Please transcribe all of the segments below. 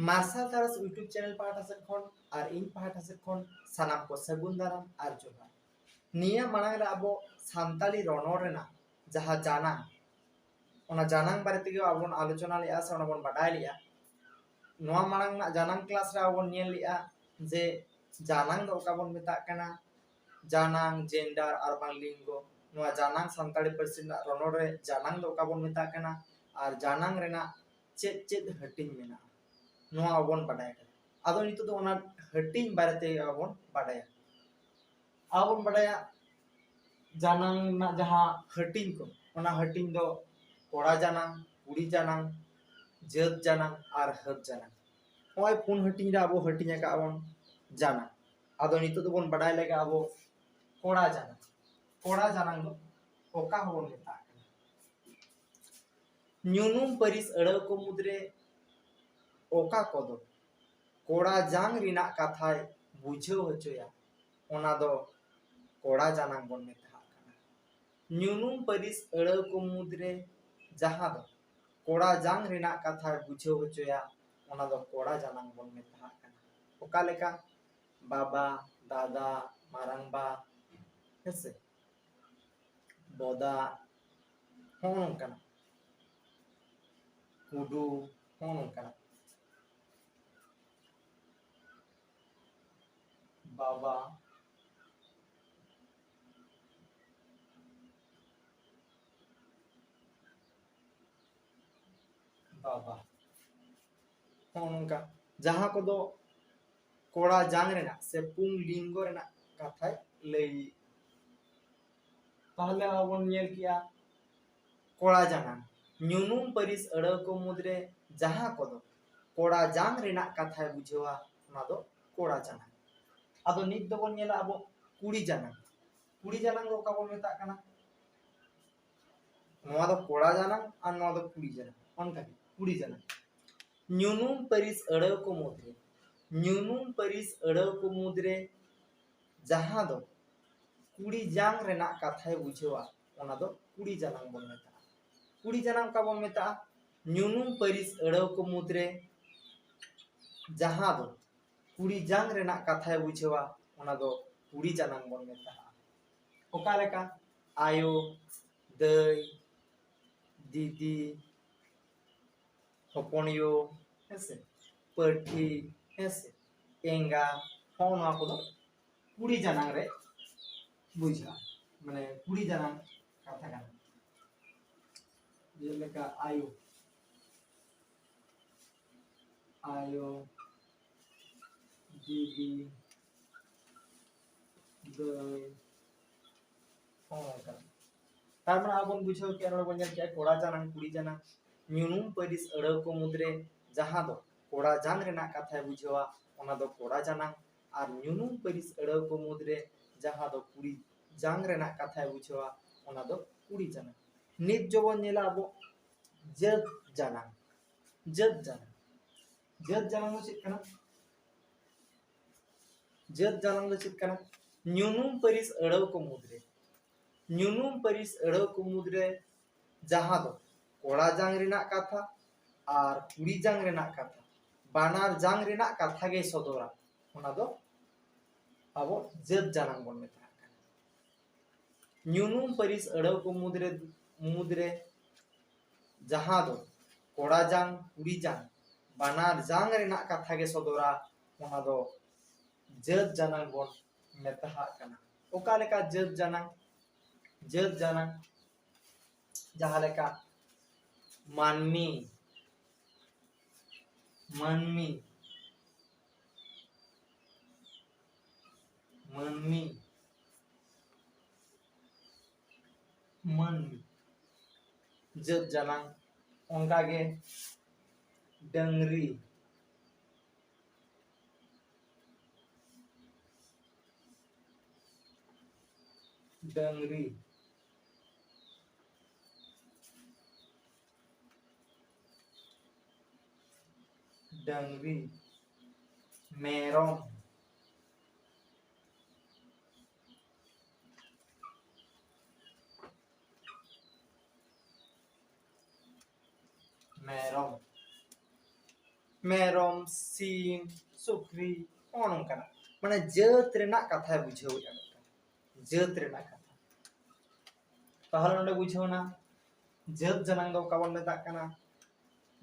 martial तारस YouTube channel पाहटा सेद खन और इन पाहटा सेद खन सानाम को सगुन दाराम और जोहार निया मांग रे आबो सानताली रनड़ रेना जहां जानांग ओना जानांग बारे तेगे आबोन आलोचना लेया से ओना बोन बाडाय लिया नोआ मांग ना जानांग क्लास रे आबोन नेल लिया जे जानांग दो का बोन मेता कना जानांग जेंडर और बांग लिंगो नोआ जानांग सानताली पार्सी ना रनड़ रे जानांग दो का बोन मेता कना और जानांग रेना चेद चेद हटिंग मेना नोआ आबोन बाडाय कना आदो नितो दो ओना हटिंग बारे तेगे आबोन बाडाया जानांग ना जहां हटिंग को ओना हटिंग दो कोड़ा जानांग कुड़ी जानांग जत जानांग और हब जानांग ओय पुन हटिंग रे आबो हटिंग का आबोन जाना आदो नितो दो बोन बाडाय लेगा आबो कोड़ा जानांग दो ओका होबोन मेता न्यूनुम परिस अड़ को मुद्रे ओका कोदो कोड़ा जांग रिना कथाय बुझाव हचोया ओना दो कोड़ा जानांग बोन मेता न्यूनुम परिस अड़ को मुद्रे जहां दो कोड़ा जांग रिना कथा बुझाव हचोया ओना दो कोड़ा जानांग बोन मेता ओका लेका बाबा दादा मारांबा हेसे बोदा होन कना कुडू होन कना बाबा बाबा होन का जहां को दो कोड़ा जांग रेना से पुंग लिंगो रेना कथाय लई ताहले आबोन नेल किया कोड़ा जानांग न्यूनुम परिस अड़ को मुद्रे जहां को दो कोड़ा जांग रेना कथाय बुझावा ओना दो कोड़ा जानांग आदो नित दो बोन नेला आबो कुड़ी जानांग दो का बोन मेता कना नोआ दो कोड़ा जानांग और नोआ दो कुड़ी जानांग ओनका कुड़ी जानांग न्यूनुम परिस अड़ को मुद्रे जहां दो कुड़ी जांग रेना कथाय बुझावा ओना दो कुड़ी जानांग बोन मेता कुड़ी जानांग का बोन मेता न्यूनुम परिस अड़ को मुद्रे जहां दो कुड़ी जांग रेना कथाय बुझावा ओना दो कुड़ी जानांग बोन मेता ओका लेका आयो दई दीदी हपनियो हेसे पाठी हेसे एंगा होना को दो कुड़ी जानांग रे बुझा माने कुड़ी जानांग कथा काना ये लेका आयो दीदी दई होना तारमाने आबोन बुझाव के आरो बन के कोड़ा जानांग कुड़ी जानांग न्यूनुम परिस अड़ को मुद्रे जहां दो कोड़ा जांग रेना कथा बुझावा ओना दो कोड़ा जानांग और न्यूनुम परिस अड़ को मुद्रे जहां दो कुड़ी जांग रेना कथा बुझावा ओना दो कुड़ी जानांग नित जोबन नेला आबो जत जानांग दो चेक कना जत जानांग दो चेक कना न्यूनुम परिस अड़ को मुद्रे जहां दो कोड़ा जांग रेना कथा और कुड़ी जांग रेना कथा बानार जांग रेना कथा गे सदरा ओना दो आबो जत जानांग बोन मेता न्यूनुम परिस अड़ को मुद्रे जहां दो कोड़ा जांग कुड़ी जांग बानार जांग रेना कथा गे सदरा ओना दो जत जानांग बोन मेता ओका लेका जत जानांग जहां लेका मानमी मानमी जत जानांग ओंका गे डंगरी मेरोम मेरम सीम सुक्री नोंकाना माने जात रेना कथा बुझावेगा जात रेना कथा ताहले नोंडे बुझावना जात जनांग दो काबन मेता काना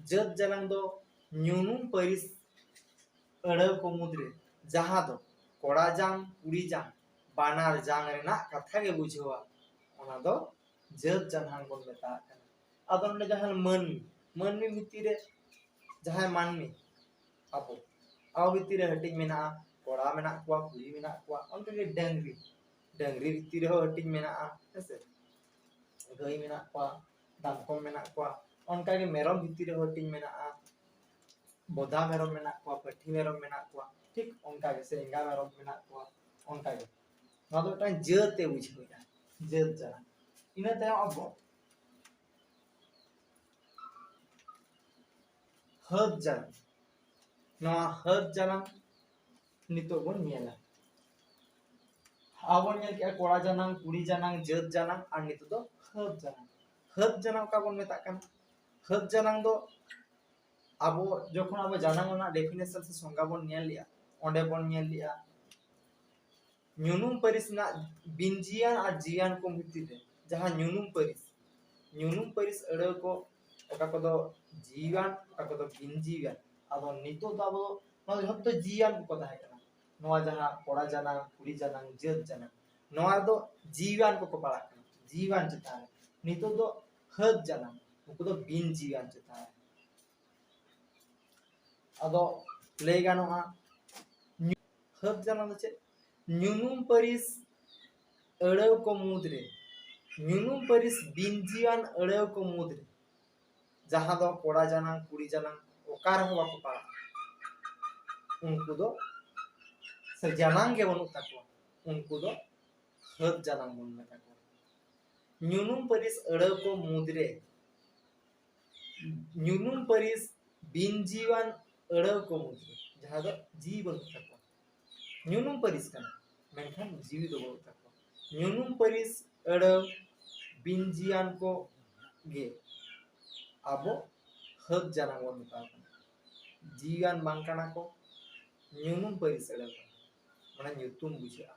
जात जनांग दो ᱧᱩᱱᱩᱢ ᱯᱟᱹᱨᱤᱥ ᱟᱹᱲᱟᱹ ᱠᱚ ᱢᱩᱫᱽᱨᱮ ᱡᱟᱦᱟᱸ ᱫᱚ ᱠᱚᱲᱟ ᱡᱟᱝ ᱠᱩᱲᱤ ᱡᱟᱝ ᱵᱟᱱᱟᱨ ᱡᱟᱝ ᱨᱮᱱᱟᱜ ᱠᱟᱛᱷᱟ ᱜᱮ ᱵᱩᱡᱷᱟᱹᱣᱟ ᱚᱱᱟ ᱫᱚ ᱡᱟᱹᱛ ᱡᱟᱱᱟᱝ ᱵᱚᱱ ᱢᱮᱛᱟᱜ ᱠᱟᱱᱟ ᱟᱫᱚ ᱱᱚᱰᱮ ᱡᱟᱦᱟᱸ ᱢᱟᱹᱱᱢᱤ ᱵᱷᱤᱛᱤᱨ ᱨᱮ ᱡᱟᱦᱟᱸᱭ ᱢᱟᱹᱱᱢᱤ ᱟᱵᱚ ᱵᱷᱤᱛᱤᱨ ᱨᱮ ᱦᱟᱹᱴᱤᱧ ᱢᱮᱱᱟᱜᱼᱟ ᱠᱚᱲᱟ ᱢᱮᱱᱟᱜ ᱠᱚᱣᱟ ᱠᱩᱲᱤ ᱢᱮᱱᱟᱜ ᱠᱚᱣᱟ ᱚᱱᱠᱟᱜᱮ ᱰᱟᱝᱨᱤ ᱵᱷᱤᱛᱤᱨ ᱨᱮᱦᱚᱸ ᱦᱟᱹᱴᱤᱧ ᱢᱮᱱᱟᱜᱼᱟ ᱦᱮᱸᱥᱮ ᱜᱟᱹᱭ ᱢᱮᱱᱟᱜ ᱠᱚᱣᱟ ᱫᱟᱢᱠᱚᱢ ᱢᱮᱱᱟᱜ ᱠᱚᱣᱟ ᱚᱱᱠᱟᱜᱮ ᱢᱮᱨᱚᱢ ᱵᱷᱤᱛᱤᱨ ᱨᱮᱦᱚᱸ ᱦᱟᱹᱴᱤᱧ ᱢᱮᱱᱟᱜᱼᱟ बोधा मेरम मेना को पट्टी मेरम मेना को ठीक उनका के से एंगा मेरम मेना को उनका के ना तो टाइम जते बुझेगा जत जाना इना ते अब हद जाना नवा हद जाना नितो बन नेला आवन नेल के कोड़ा जाना कुड़ी जाना जत जाना और नितो तो हद जाना का बन मेता काना हद जाना दो अब जखन अब जानांगना डेफिनेशन से संगा बन नेल लिया ओंडे बन नेल लिया ᱧᱩᱱᱩᱢ ᱯᱟᱹᱨᱤᱥ ᱨᱮᱱᱟᱜ ᱵᱤᱱᱡᱤᱭᱟᱱ ᱟᱨ ᱡᱤᱭᱟᱱ ᱠᱚ ᱵᱷᱤᱛᱤᱨ ᱨᱮ ᱡᱟᱦᱟᱸ ᱧᱩᱱᱩᱢ ᱯᱟᱹᱨᱤᱥ ᱟᱹᱲᱟᱹ ᱠᱚ ᱚᱠᱟ ᱠᱚᱫᱚ ᱡᱤᱣᱟᱱ ᱚᱠᱟ ᱠᱚᱫᱚ ᱵᱤᱱᱡᱤᱣᱟᱱ ᱟᱫᱚ ᱱᱤᱛᱚᱜ ᱫᱚ ᱟᱵᱚ ᱱᱚᱣᱟ ᱡᱷᱚᱛᱚ ᱡᱤᱭᱟᱱ ᱠᱚ ᱛᱟᱦᱮᱸ ᱠᱟᱱᱟ ᱱᱚᱣᱟ ᱡᱟᱦᱟᱸ ᱠᱚᱲᱟ ᱡᱟᱱᱟᱝ ᱠᱩᱲᱤ ᱡᱟᱱᱟᱝ ᱡᱟᱹᱛ ᱡᱟᱱᱟᱝ ᱱᱚᱣᱟ ᱫᱚ ᱡᱤᱣᱟᱱ ᱠᱚ ᱯᱟᱲᱟᱜ ᱠᱟᱱᱟ ᱡᱤᱣᱟᱱ ᱪᱮᱛᱟᱱ ᱨᱮ ᱱᱤᱛᱚᱜ ᱫᱚ ᱦᱟᱹᱫ ᱡᱟᱱᱟᱝ ᱩᱱᱠᱩ ᱫᱚ ᱵᱤᱱᱡᱤᱣᱟᱱ ᱪᱮᱛᱟᱱ ᱨᱮ ᱟᱫᱚ ᱞᱟᱹᱭ ᱜᱟᱱᱚᱜᱼᱟ हद जाना ᱫᱚ ᱪᱮᱫ ᱧᱩᱱᱩᱢ ᱯᱟᱹᱨᱤᱥ ᱟᱹᱲᱟᱹ ᱠᱚ ᱢᱩᱫᱽᱨᱮ ᱧᱩᱱᱩᱢ ᱯᱟᱹᱨᱤᱥ ᱵᱤᱱᱡᱤᱭᱟᱱ ᱟᱹᱲᱟᱹ ᱠᱚ ᱢᱩᱫᱽᱨᱮ ᱡᱟᱦᱟᱸ ᱫᱚ ᱠᱚᱲᱟ ᱡᱟᱱᱟᱝ ᱠᱩᱲᱤ ᱡᱟᱱᱟᱝ ᱚᱠᱟ ᱨᱮᱦᱚᱸ ᱵᱟᱠᱚ ᱯᱟᱲᱟᱜᱼᱟ उनको दो से जानांग के बनु तकवा उनको दो हद जानांग बन में तकवा ᱧᱩᱱᱩᱢ ᱯᱟᱹᱨᱤᱥ ᱟᱹᱲᱟᱹ ᱠᱚ ᱢᱩᱫᱽᱨᱮ ᱧᱩᱱᱩᱢ ᱯᱟᱹᱨᱤᱥ ᱵᱤᱱᱡᱤᱣᱟᱱ ᱟᱹᱲᱟᱹ ᱠᱚ मुद्रे जहां दो जीव बनु तकवा ᱧᱩᱱᱩᱢ ᱯᱟᱹᱨᱤᱥ ᱠᱟᱱᱟ ᱢᱮᱱᱠᱷᱟन जीवी दो बनु तकवा ᱧᱩᱱᱩᱢ ᱯᱟᱹᱨᱤᱥ ᱟᱹᱲᱟᱹ ᱵᱤᱱᱡᱤᱭᱟᱱ ko गे abo हद जानांग बन मेता जीवान बांग काना को ᱧᱩᱱᱩᱢ ᱯᱟᱹᱨᱤᱥ ᱟᱹᱲᱟᱹ माने ᱧᱩᱛᱩᱢ बुझा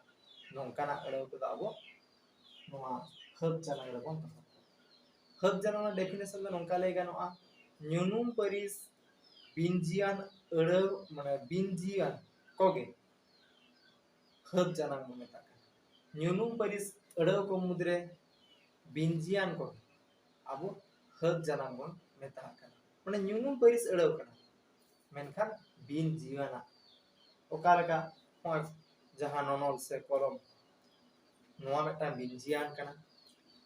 नोंकाना अड़े को दाबो नोआ हद जानांग रेबन हद जानांग डेफिनेशन दो नोंका लay गानोआ ᱧᱩᱱᱩᱢ ᱯᱟᱹᱨᱤᱥ बिनजियान अड़े माने बिनजियान कोगे हद जानांग बन मेता ᱧᱩᱱᱩᱢ ᱯᱟᱹᱨᱤᱥ अड़े को मुद्रे बिनजियान को अब हद जानांग बन मेता माने ᱧᱩᱱᱩᱢ ᱯᱟᱹᱨᱤᱥ अड़े कना मेनखान बिनजियाना ओकालका जहां नोनोल से कलम नोआ मेटा बिनजियान कना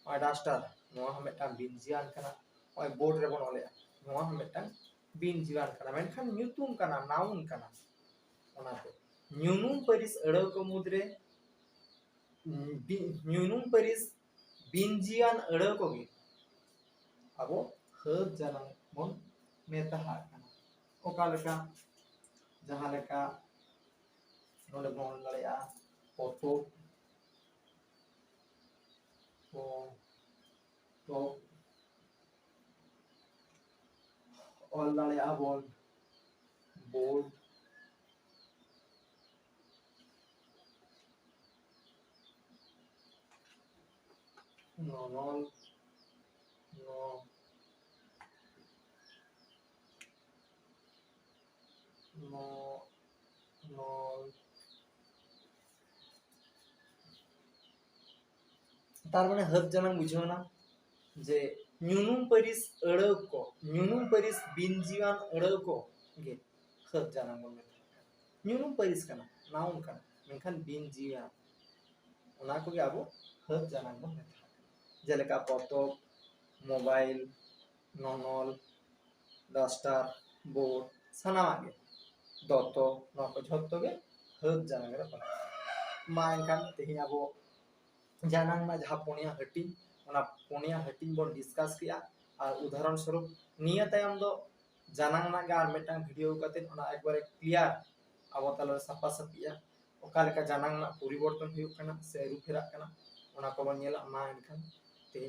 और डास्टर नोआ मेटा बिनजियान कना और बोर्ड रे बन ओले नोआ मेटा बिनजियान कना मेनखान ᱧᱩᱛᱩᱢ कना नाउन कना ओनाते ᱧᱩᱱᱩᱢ ᱯᱟᱹᱨᱤᱥ ᱟᱹᱲᱟᱹ ᱠᱚ ᱢᱩᱫᱽᱨᱮ ᱧᱩᱱᱩᱢ ᱯᱟᱹᱨᱤᱥ बिनजियान अड़े को गे अब हद जानांग बन मेता कना ओकालका जहां लेका नोले बन लड़या फोटो तो ऑल लड़या बन बोर्ड नोनोल नो नो नोल तार माने हद जानांग बुझावना जे ᱧᱩᱱᱩᱢ ᱯᱟᱹᱨᱤᱥ अड़े को ᱧᱩᱱᱩᱢ ᱯᱟᱹᱨᱤᱥ बिनजियान अड़े को गे हद जानांग बन मेता ᱧᱩᱱᱩᱢ ᱯᱟᱹᱨᱤᱥ कना नाउन कना मेनखान बिनजियान ओना को गे आबो हद जानांग बन मेता जेलेका पतब मोबाइल नोनोल डास्टर बोर्ड सानामा गे दतो नोआ को झत्तो गे हद जानांग रे पड़ा मा एनखान तेही आबो जानांग ना जहां पुनिया हटिंग ओना पुनिया हटिंग बन डिस्कस किया और उदाहरण स्वरूप निया तायम दो जानांग ना गा मेटांग वीडियो काते ओना एकबारे क्लियर आबो ताला साफा साफिया ओका लेका जानांग ना परिवर्तन हुयुग कना से रुफेराग कना ओना को बन नेला मा एनखान तेही